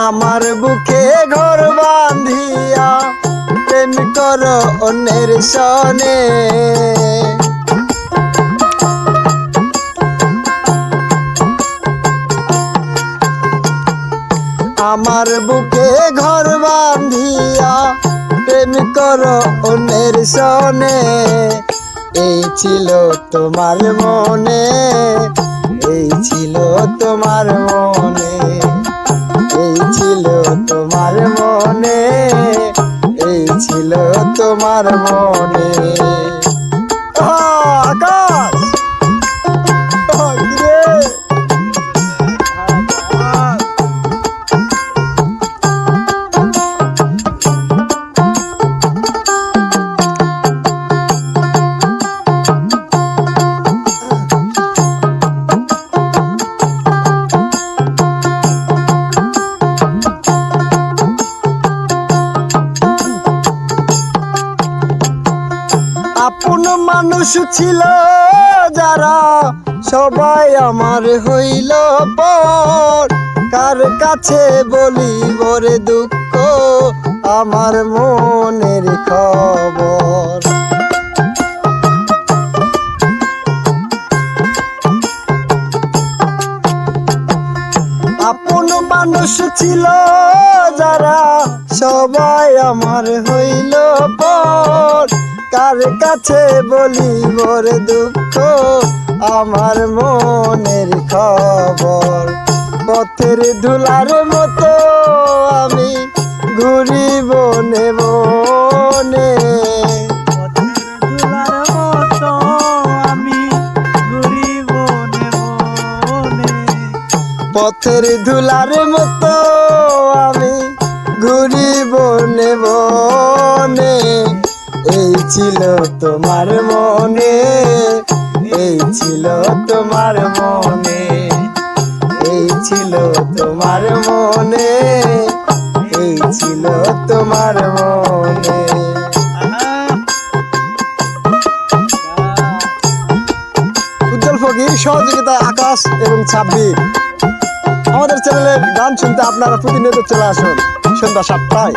আমার বুকে ঘর বাঁধিয়া প্রেম করো অন্যের সনে। আমার বুকে ঘর বাঁধিয়া প্রেম করো অন্যের সনে। এই ছিল তোমার মনে, এই ছিল তোমার মনে, এই ছিল তোমার মনে, এই ছিল তোমার মনে। আকাশ আপন মানুষ ছিল যারা সবাই আমার হইল পর। কার কাছে বলি বরে দুঃখ আমার মনের খবর। আপন মানুষ ছিল যারা সবাই আমার হইল পর। কার কাছে বলি বরে দুঃখ আমার মনের খবর। পথের ধুলার মতো আমি ঘুরি বনে বনে, পথের ধুলার মতো আমি ঘুরি বনে বনে। এই ছিল তোমার মনে, এই ছিল তোমার মনে, এই ছিল তোমার মনে, এই ছিল তোমার মনে। উজ্জ্বল ফকির সহযোগিতায় আকাশ এবং সাব্বির। আমাদের চ্যানেলের গান শুনতে আপনারা প্রতিনিয়ত চলে আসুন সন্ধ্যা 7টায়।